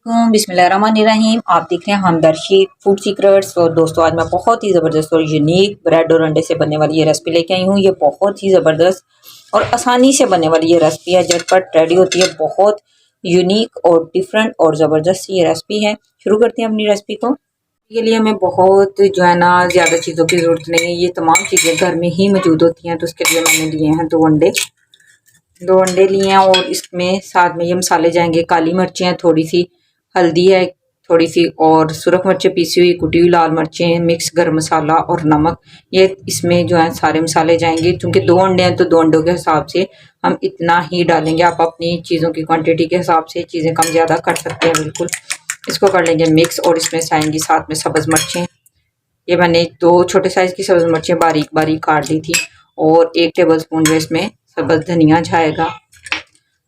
अस्सलामुअलैकुम बिस्मिल्लाहिर्रहमानिर्रहीम। आप देख रहे हैं हमदर्शी फूड सीक्रेट्स। तो दोस्तों आज मैं बहुत ही ज़बरदस्त और यूनिक ब्रेड और अंडे से बनने वाली ये रेसिपी लेके आई हूँ। ये बहुत ही ज़बरदस्त और आसानी से बनने वाली ये रेसिपी है, झटपट रेडी होती है। बहुत यूनिक और डिफरेंट और ज़बरदस्त ये रेसिपी है। शुरू करते हैं अपनी रेसिपी को। इसके लिए हमें बहुत जो है ना ज़्यादा चीज़ों की ज़रूरत नहीं है, ये तमाम चीज़ें घर में ही मौजूद होती हैं। तो उसके लिए मैंने लिए हैं 2 अंडे लिए हैं और इसमें साथ में ये मसाले जाएंगे। काली मिर्चें हैं, थोड़ी सी हल्दी है, थोड़ी सी और सुरख मिर्चें पीसी हुई, कुटी हुई लाल मिर्चें, मिक्स गरम मसाला और नमक। ये इसमें जो है सारे मसाले जाएंगे। क्योंकि 2 अंडे हैं तो 2 अंडों के हिसाब से हम इतना ही डालेंगे। आप अपनी चीज़ों की क्वांटिटी के हिसाब से चीज़ें कम ज़्यादा कर सकते हैं। बिल्कुल इसको कर लेंगे मिक्स। और इसमें आएंगी साथ में सब्ज़ मिर्चें। ये मैंने 2 छोटे साइज़ की सब्ज़ मिर्चें बारीक बारीक काट दी थी। और 1 टेबल स्पून जो इसमें सब्ज़ धनिया जाएगा।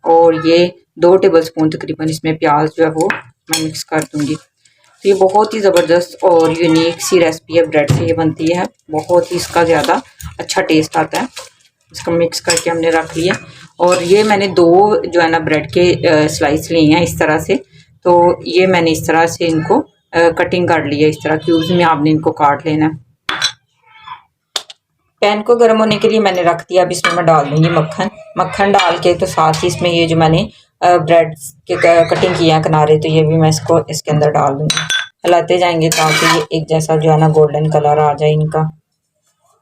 और ये 2 टेबल स्पून तकरीबन इसमें प्याज जो है वो मैं मिक्स कर दूंगी। तो ये बहुत ही ज़बरदस्त और यूनिक सी रेसिपी है, ब्रेड से ये बनती है। बहुत ही इसका ज़्यादा अच्छा टेस्ट आता है। इसको मिक्स करके हमने रख लिया। और ये मैंने 2 जो है ना ब्रेड के स्लाइस लिए हैं इस तरह से। तो ये मैंने इस तरह से इनको कटिंग कर लिया। इस तरह क्यूब्स में आपने इनको काट लेना है। पैन को गर्म होने के लिए मैंने रख दिया। अब इसमें मैं डाल दूंगी मक्खन डाल के। तो साथ ही इसमें ये जो मैंने ब्रेड के कटिंग किए हैं किनारे, तो ये भी मैं इसको इसके अंदर डाल दूंगी। हिलाते जाएंगे ताकि ये एक जैसा जो है ना गोल्डन कलर आ जाए इनका।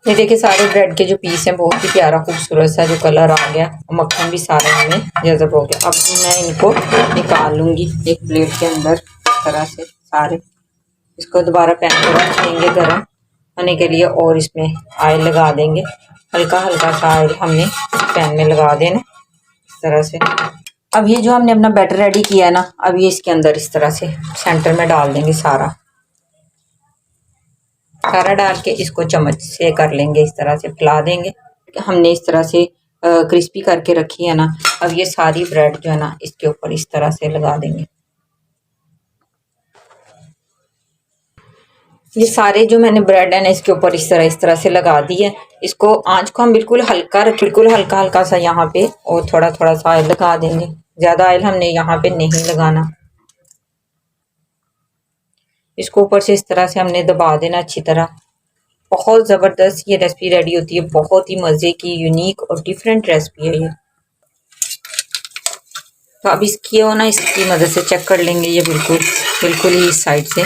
ये देखिए सारे ब्रेड के जो पीस हैं बहुत ही प्यारा खूबसूरत सा जो कलर आ गया और मक्खन भी सारा इनमें जज़ब हो गया। अब मैं इनको निकाल लूँगी एक प्लेट के अंदर इस तरह से सारे। इसको दोबारा पैन को रख देंगे गर्म होने के लिए और इसमें ऑयल लगा देंगे। हल्का हल्का सा ऑयल हमने पैन में लगा देना इस तरह से। अब ये जो हमने अपना बैटर रेडी किया है ना, अब ये इसके अंदर इस तरह से सेंटर में डाल देंगे। सारा डाल के इसको चम्मच से कर लेंगे, इस तरह से फैला देंगे। हमने इस तरह से क्रिस्पी करके रखी है ना। अब ये सारी ब्रेड जो है ना इसके ऊपर इस तरह से लगा देंगे। ये सारे जो मैंने ब्रेड है ना इसके ऊपर इस तरह से लगा दी है। इसको आंच को हम बिल्कुल हल्का हल्का सा यहाँ पे और थोड़ा थोड़ा सा ऑयल लगा देंगे। ज़्यादा ऑयल हमने यहाँ पे नहीं लगाना। इसको ऊपर से इस तरह से हमने दबा देना अच्छी तरह। बहुत ज़बरदस्त ये रेसिपी रेडी होती है। बहुत ही मज़े की यूनिक और डिफरेंट रेसिपी है ये। तो अब इसकी हो ना इसकी मदद से चेक कर लेंगे। ये बिल्कुल ही इस साइड से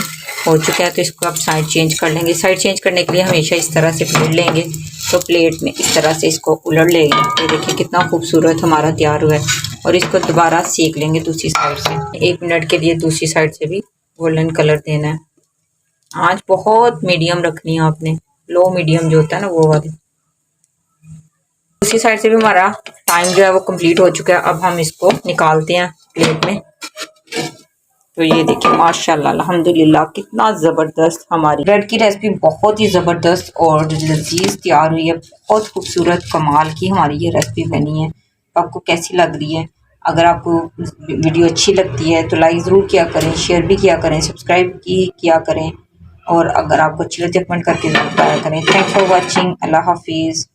हो चुका है। तो इसको अब साइड चेंज कर लेंगे। साइड चेंज करने के लिए हमेशा इस तरह से प्लेट लेंगे। तो प्लेट में इस तरह से इसको उलट लेंगे। ये देखिए कितना खूबसूरत हमारा तैयार हुआ है। और इसको दोबारा सेक लेंगे दूसरी साइड से। 1 मिनट के लिए दूसरी साइड से भी गोल्डन कलर देना है। आँच बहुत मीडियम रखनी है आपने, लो मीडियम जो होता है ना वो वाली। दूसरी साइड से भी हमारा टाइम जो है वो कंप्लीट हो चुका है। अब हम इसको निकालते हैं प्लेट में। तो ये देखिए माशाल्लाह अल्हम्दुलिल्लाह कितना ज़बरदस्त हमारी ब्रेड की रेसिपी बहुत ही ज़बरदस्त और लजीज तैयार हुई है। बहुत खूबसूरत कमाल की हमारी ये रेसिपी बनी है। आपको कैसी लग रही है? अगर आपको वीडियो अच्छी लगती है तो लाइक ज़रूर किया करें, शेयर भी किया करें, सब्सक्राइब किया करें। और अगर आपको अच्छी लगती है कमेंट करके ज़रूर बताया करें। Thanks for watching. अल्लाह हाफिज़।